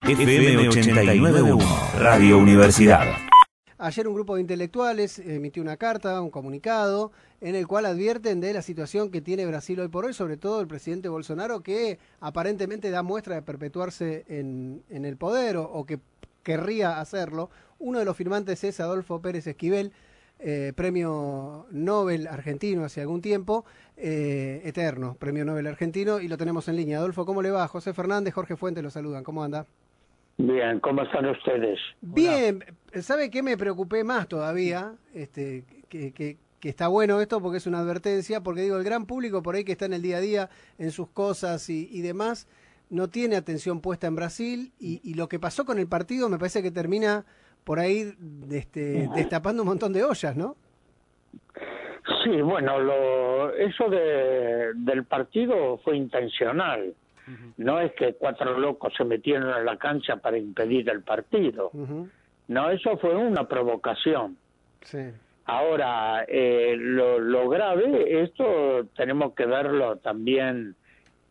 FM 89.1, Radio Universidad. Ayer un grupo de intelectuales emitió una carta, un comunicado, en el cual advierten de la situación que tiene Brasil hoy por hoy, sobre todo el presidente Bolsonaro, que aparentemente da muestra de perpetuarse en el poder o que querría hacerlo. Uno de los firmantes es Adolfo Pérez Esquivel, premio Nobel argentino hace algún tiempo, eterno premio Nobel argentino, y lo tenemos en línea. Adolfo, ¿cómo le va? José Fernández, Jorge Fuentes lo saludan. ¿Cómo anda? Bien, ¿cómo están ustedes? Bien, ¿sabe qué me preocupé más todavía? Que está bueno esto porque es una advertencia, porque digo, el gran público por ahí que está en el día a día, en sus cosas y demás, no tiene atención puesta en Brasil, y lo que pasó con el partido me parece que termina por ahí destapando un montón de ollas, ¿no? Sí, bueno, eso del partido fue intencional. No es que cuatro locos se metieron en la cancha para impedir el partido. No, eso fue una provocación. Sí. Ahora, lo grave, esto tenemos que verlo también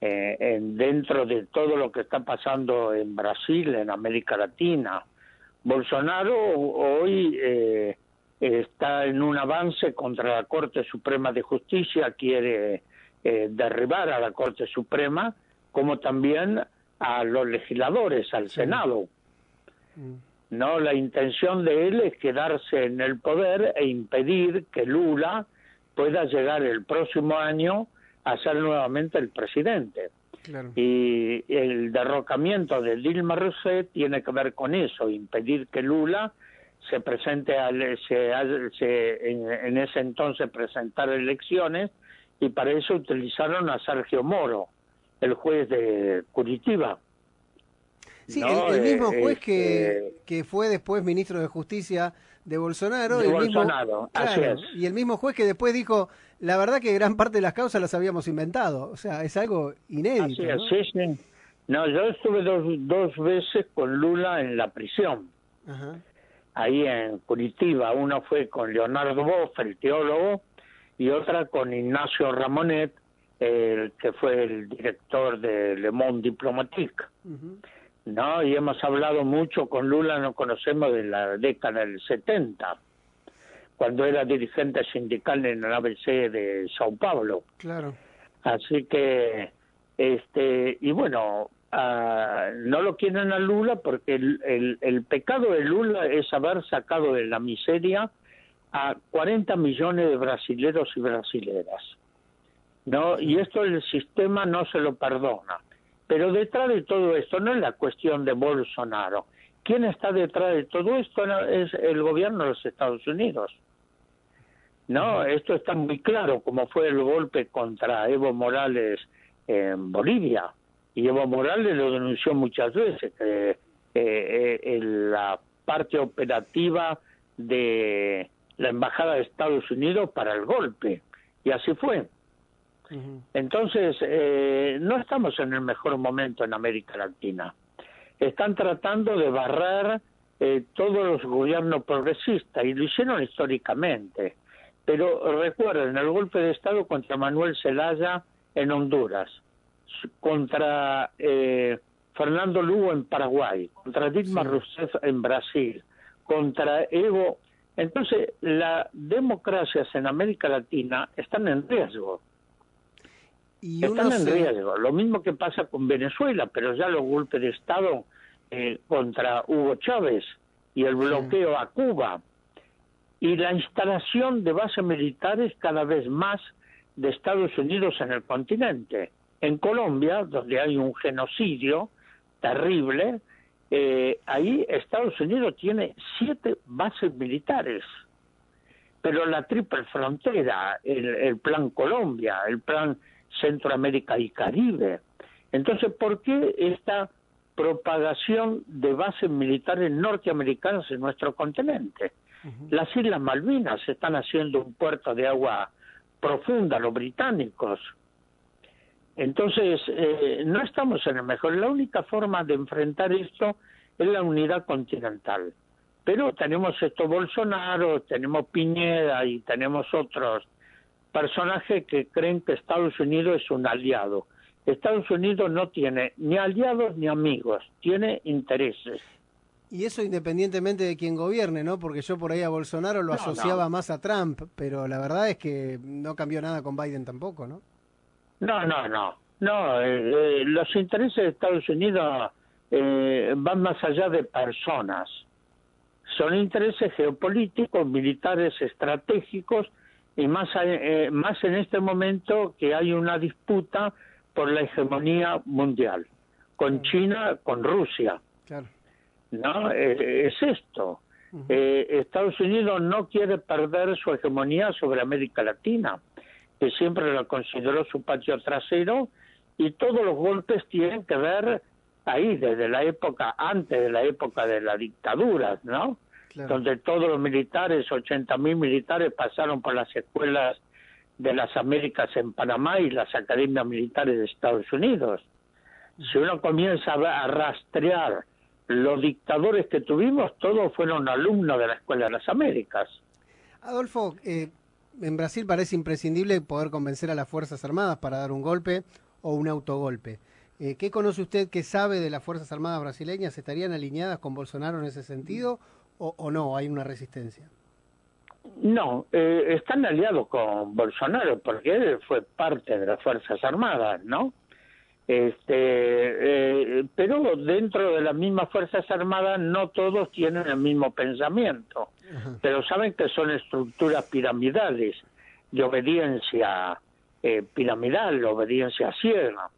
dentro de todo lo que está pasando en Brasil, en América Latina. Bolsonaro hoy está en un avance contra la Corte Suprema de Justicia, quiere derribar a la Corte Suprema, como también a los legisladores, al Senado. No, la intención de él es quedarse en el poder e impedir que Lula pueda llegar el próximo año a ser nuevamente el presidente. Claro. Y el derrocamiento de Dilma Rousseff tiene que ver con eso, impedir que Lula se presente en ese entonces presentar elecciones, y para eso utilizaron a Sergio Moro, el juez de Curitiba. Sí, ¿no? el mismo juez que fue después ministro de Justicia de Bolsonaro. De Bolsonaro, así es. Y el mismo juez que después dijo, la verdad que gran parte de las causas las habíamos inventado. O sea, es algo inédito. Así es, ¿no? Sí. No, yo estuve dos veces con Lula en la prisión. Ajá. Ahí en Curitiba. Uno fue con Leonardo Boff, el teólogo, y otra con Ignacio Ramonet, que fue el director de Le Monde Diplomatique. ¿No? Y hemos hablado mucho con Lula, nos conocemos de la década del 70, cuando era dirigente sindical en el ABC de Sao Paulo. Claro. Así que, y bueno, no lo quieren a Lula porque el pecado de Lula es haber sacado de la miseria a 40 millones de brasileros y brasileras. ¿No? Y esto el sistema no se lo perdona. Pero detrás de todo esto no es la cuestión de Bolsonaro. ¿Quién está detrás de todo esto? No, es el gobierno de los Estados Unidos. No, esto está muy claro, como fue el golpe contra Evo Morales en Bolivia. Y Evo Morales lo denunció muchas veces, la parte operativa de la Embajada de Estados Unidos para el golpe. Y así fue. Entonces, no estamos en el mejor momento en América Latina. Están tratando de barrer todos los gobiernos progresistas, y lo hicieron históricamente. Pero recuerden, el golpe de Estado contra Manuel Zelaya en Honduras, contra Fernando Lugo en Paraguay, contra Dilma Rousseff en Brasil, contra Evo. Entonces, las democracias en América Latina están en riesgo. Están en riesgo. Lo mismo que pasa con Venezuela, pero ya los golpes de Estado contra Hugo Chávez y el bloqueo a Cuba y la instalación de bases militares cada vez más de Estados Unidos en el continente. En Colombia, donde hay un genocidio terrible, ahí Estados Unidos tiene 7 bases militares. Pero la triple frontera, el Plan Colombia, el Plan Centroamérica y Caribe. Entonces, ¿por qué esta propagación de bases militares norteamericanas en nuestro continente? Las Islas Malvinas están haciendo un puerto de agua profunda, los británicos. Entonces, no estamos en el mejor. La única forma de enfrentar esto es la unidad continental. Pero tenemos Bolsonaro, tenemos Piñera y tenemos otros personajes que creen que Estados Unidos es un aliado. Estados Unidos no tiene ni aliados ni amigos, tiene intereses. Y eso independientemente de quién gobierne, ¿no? Porque yo por ahí a Bolsonaro lo asociaba más a Trump, pero la verdad es que no cambió nada con Biden tampoco, ¿no? No, los intereses de Estados Unidos van más allá de personas. Son intereses geopolíticos, militares, estratégicos, y más en este momento que hay una disputa por la hegemonía mundial, con China, con Rusia. Claro. ¿No? Es esto. Estados Unidos no quiere perder su hegemonía sobre América Latina, que siempre la consideró su patio trasero, y todos los golpes tienen que ver ahí, desde la época, antes de la época de la dictadura, ¿no? Claro. Donde todos los militares, 80.000 militares, pasaron por las escuelas de las Américas en Panamá y las academias militares de Estados Unidos. Si uno comienza a rastrear los dictadores que tuvimos, todos fueron alumnos de la Escuela de las Américas. Adolfo, en Brasil parece imprescindible poder convencer a las Fuerzas Armadas para dar un golpe o un autogolpe. ¿Qué conoce usted que sabe de las Fuerzas Armadas brasileñas? ¿Estarían alineadas con Bolsonaro en ese sentido o no? ¿Hay una resistencia? No, están aliados con Bolsonaro porque él fue parte de las Fuerzas Armadas, ¿no? Pero dentro de las mismas Fuerzas Armadas no todos tienen el mismo pensamiento, pero saben que son estructuras piramidales, de obediencia piramidal, obediencia ciega.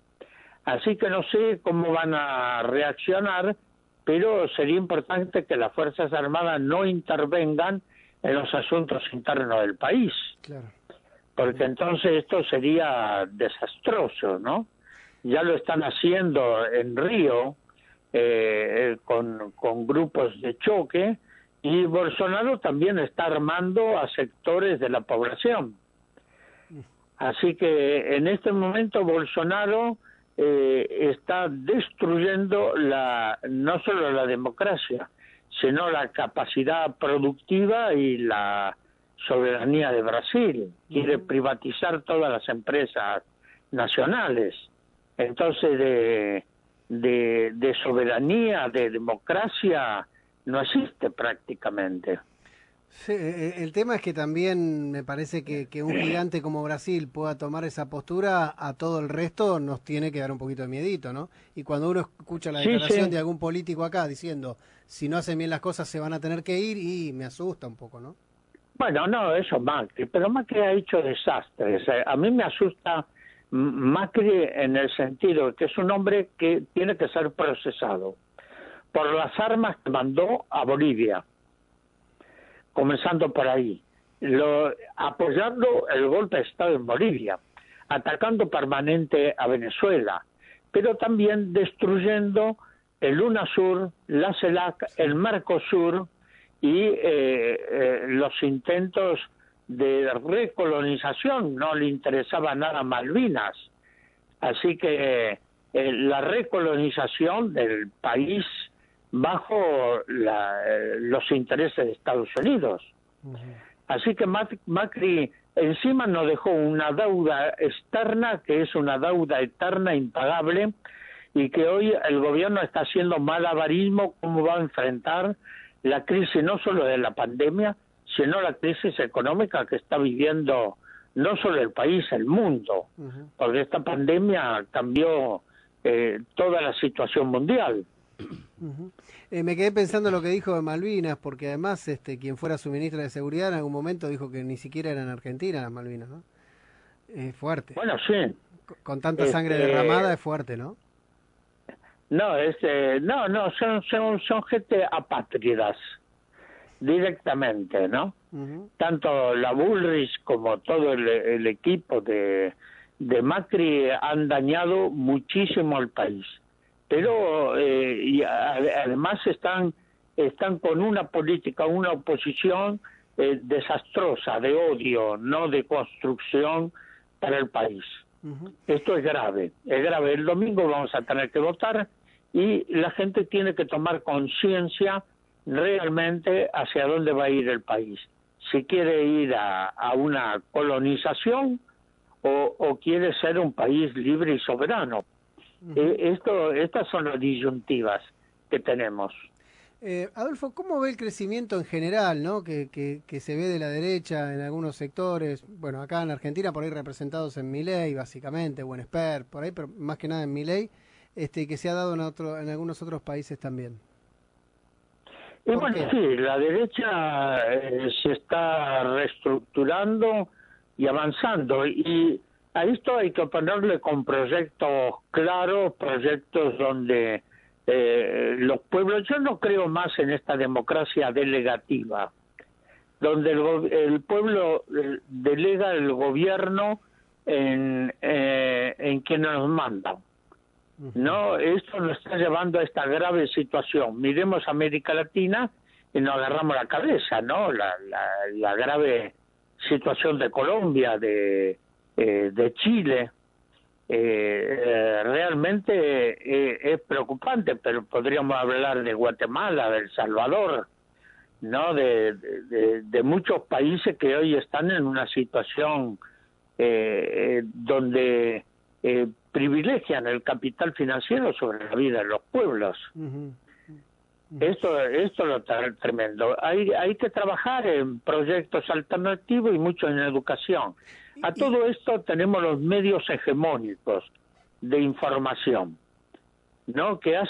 Así que no sé cómo van a reaccionar, pero sería importante que las Fuerzas Armadas no intervengan en los asuntos internos del país, claro, porque entonces esto sería desastroso, ¿no? Ya lo están haciendo en Río con grupos de choque, y Bolsonaro también está armando a sectores de la población. Así que en este momento Bolsonaro está destruyendo no solo la democracia, sino la capacidad productiva y la soberanía de Brasil. Quiere privatizar todas las empresas nacionales. Entonces de soberanía, de democracia, no existe prácticamente. Sí, el tema es que también me parece que un gigante como Brasil pueda tomar esa postura, a todo el resto nos tiene que dar un poquito de miedito, ¿no? Y cuando uno escucha la declaración de algún político acá diciendo, si no hacen bien las cosas se van a tener que ir, y me asusta un poco, ¿no? Bueno, no, eso Macri, pero Macri ha hecho desastres. A mí me asusta Macri en el sentido de que es un hombre que tiene que ser procesado por las armas que mandó a Bolivia, comenzando por ahí, apoyando el golpe de Estado en Bolivia, atacando permanente a Venezuela, pero también destruyendo el UNASUR, la CELAC, el Mercosur y los intentos de recolonización. No le interesaba nada Malvinas. Así que la recolonización del país bajo los intereses de Estados Unidos. Así que Macri encima nos dejó una deuda externa que es una deuda eterna, impagable, y que hoy el gobierno está haciendo malabarismo cómo va a enfrentar la crisis no solo de la pandemia, sino la crisis económica que está viviendo no solo el país, el mundo, porque esta pandemia cambió toda la situación mundial. Me quedé pensando en lo que dijo de Malvinas, porque además quien fuera su ministra de Seguridad en algún momento dijo que ni siquiera eran Argentina las Malvinas, ¿no? Es fuerte. Bueno, sí. Con tanta sangre derramada es fuerte, ¿no? No, son gente apátridas, directamente, ¿no? Tanto la Bullrich como todo el equipo de Macri han dañado muchísimo al país. Pero y además están con una política, una oposición desastrosa, de odio, no de construcción para el país. Esto es grave, es grave. El domingo vamos a tener que votar y la gente tiene que tomar conciencia realmente hacia dónde va a ir el país. Si quiere ir a una colonización o quiere ser un país libre y soberano. Estas son las disyuntivas que tenemos. Adolfo, ¿cómo ve el crecimiento en general, ¿no? que se ve de la derecha en algunos sectores? Bueno, acá en Argentina por ahí representados en Milei, básicamente, o en Esper, por ahí, pero más que nada en Milei, que se ha dado en algunos otros países también. Y bueno, sí, la derecha se está reestructurando y avanzando, y a esto hay que ponerle con proyectos claros, proyectos donde los pueblos, yo no creo más en esta democracia delegativa, donde el pueblo delega el gobierno en quienes nos mandan. No, esto nos está llevando a esta grave situación. Miremos América Latina y nos agarramos la cabeza, ¿no? La grave situación de Colombia, de Chile. Realmente es preocupante, pero podríamos hablar de Guatemala, de El Salvador, ¿no? De muchos países que hoy están en una situación donde privilegian el capital financiero sobre la vida de los pueblos. Esto es lo tremendo. Hay que trabajar en proyectos alternativos y mucho en educación. A todo esto tenemos los medios hegemónicos de información, ¿no? Que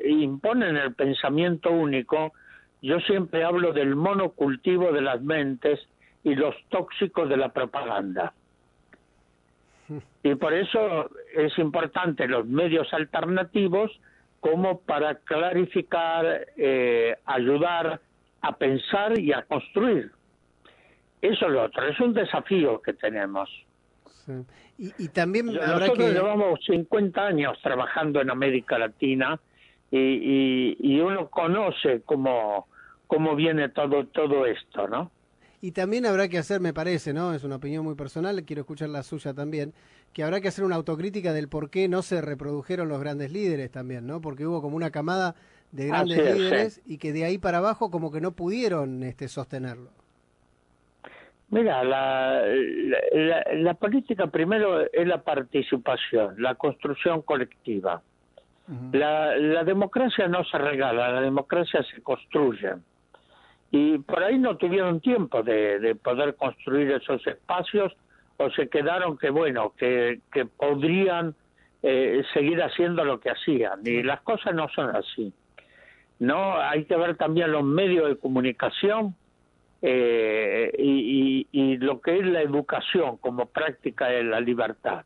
imponen el pensamiento único. Yo siempre hablo del monocultivo de las mentes y los tóxicos de la propaganda. Y por eso es importante los medios alternativos como para clarificar, ayudar a pensar y a construir. Eso es lo otro, es un desafío que tenemos. Sí. Y también nosotros llevamos 50 años trabajando en América Latina y uno conoce cómo viene todo esto, ¿no? Y también habrá que hacer, me parece, ¿no? Es una opinión muy personal, quiero escuchar la suya también, que habrá que hacer una autocrítica del por qué no se reprodujeron los grandes líderes también, ¿no? Porque hubo como una camada de grandes líderes y que de ahí para abajo como que no pudieron sostenerlo. Mira, la política primero es la participación, la construcción colectiva. La democracia no se regala, la democracia se construye. Y por ahí no tuvieron tiempo de poder construir esos espacios, o se quedaron que podrían seguir haciendo lo que hacían. Y las cosas no son así. No, hay que ver también los medios de comunicación y lo que es la educación como práctica de la libertad.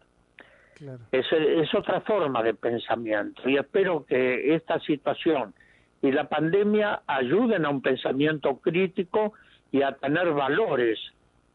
Claro. Es otra forma de pensamiento, y espero que esta situación y la pandemia ayuden a un pensamiento crítico y a tener valores,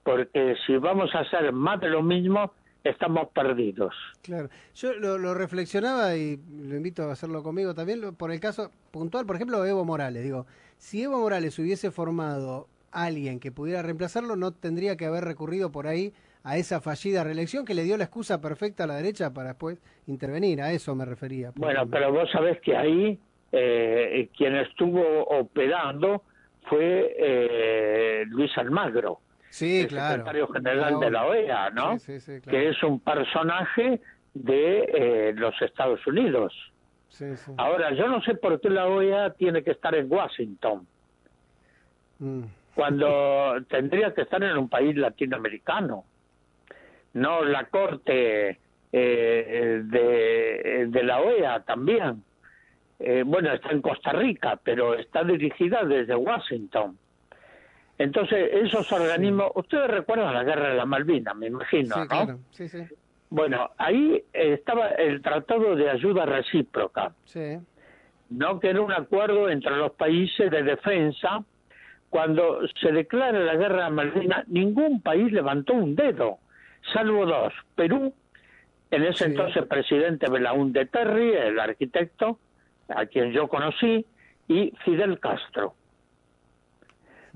porque si vamos a hacer más de lo mismo, estamos perdidos. Claro, yo lo reflexionaba y lo invito a hacerlo conmigo también, por el caso puntual, por ejemplo, de Evo Morales. Digo, si Evo Morales hubiese formado alguien que pudiera reemplazarlo, no tendría que haber recurrido por ahí a esa fallida reelección que le dio la excusa perfecta a la derecha para después intervenir. A eso me refería. Bueno, pero vos sabés que ahí quien estuvo operando fue Luis Almagro, sí, el secretario general de la OEA, ¿no? Sí, claro. Que es un personaje de los Estados Unidos. Sí. Ahora, yo no sé por qué la OEA tiene que estar en Washington, cuando tendría que estar en un país latinoamericano. No, la Corte de la OEA también. Bueno, está en Costa Rica, pero está dirigida desde Washington. Entonces, esos organismos... Ustedes recuerdan la Guerra de las Malvinas, me imagino, sí, ¿no? Claro. Sí. Bueno, ahí estaba el Tratado de Ayuda Recíproca, ¿no? Que era un acuerdo entre los países de defensa. Cuando se declara la Guerra de las Malvinas, ningún país levantó un dedo, salvo dos. Perú, en ese entonces presidente Belaúnde Terry, el arquitecto, a quien yo conocí, y Fidel Castro.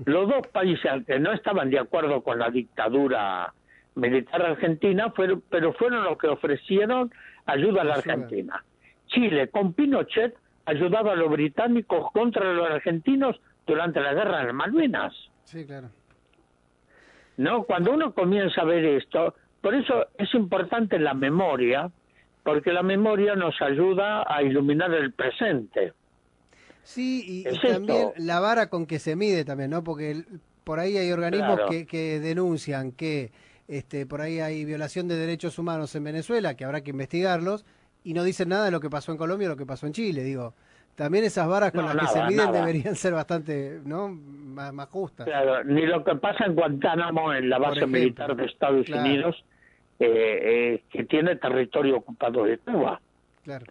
Los dos países que no estaban de acuerdo con la dictadura militar argentina, pero fueron los que ofrecieron ayuda a la Argentina. Chile, con Pinochet, ayudaba a los británicos contra los argentinos durante la Guerra de las Malvinas. Sí, claro. No, cuando uno comienza a ver esto, Por eso es importante la memoria, porque la memoria nos ayuda a iluminar el presente. Sí, y también la vara con que se mide también, ¿no? Porque por ahí hay organismos que denuncian que por ahí hay violación de derechos humanos en Venezuela, que habrá que investigarlos, y no dicen nada de lo que pasó en Colombia o lo que pasó en Chile, digo. También esas varas con las que se miden deberían ser bastante, ¿no?, más justas. Claro, ni lo que pasa en Guantánamo, en la base militar de Estados Unidos, que tiene territorio ocupado de Cuba. Claro.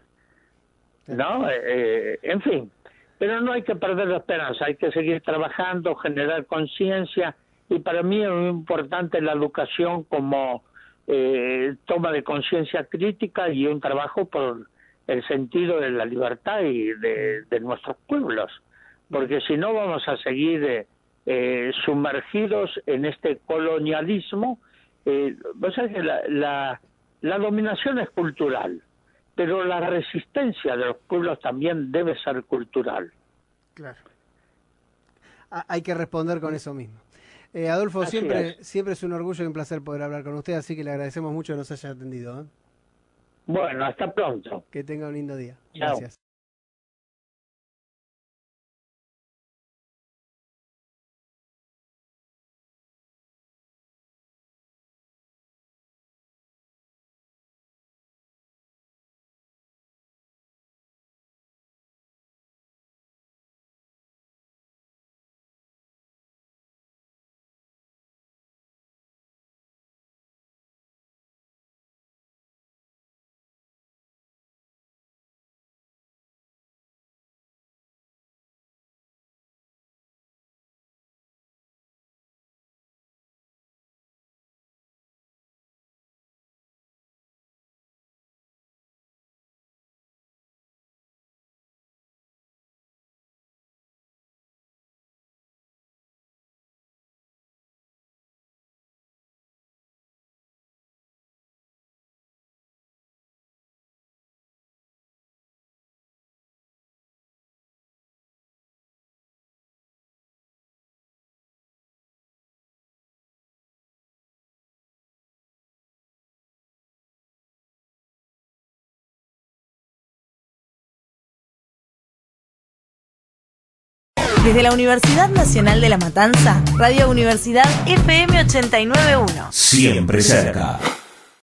¿No? En fin, pero no hay que perder la esperanza, hay que seguir trabajando, generar conciencia, y para mí es muy importante la educación como toma de conciencia crítica y un trabajo por el sentido de la libertad y de nuestros pueblos, porque si no vamos a seguir sumergidos en este colonialismo. Vos sabés que la dominación es cultural, pero la resistencia de los pueblos también debe ser cultural. Claro. Hay que responder con eso mismo. Adolfo, siempre es un orgullo y un placer poder hablar con usted, así que le agradecemos mucho que nos haya atendido. Bueno, hasta pronto. Que tenga un lindo día. Chao. Gracias. Desde la Universidad Nacional de La Matanza, Radio Universidad FM 89.1. Siempre cerca.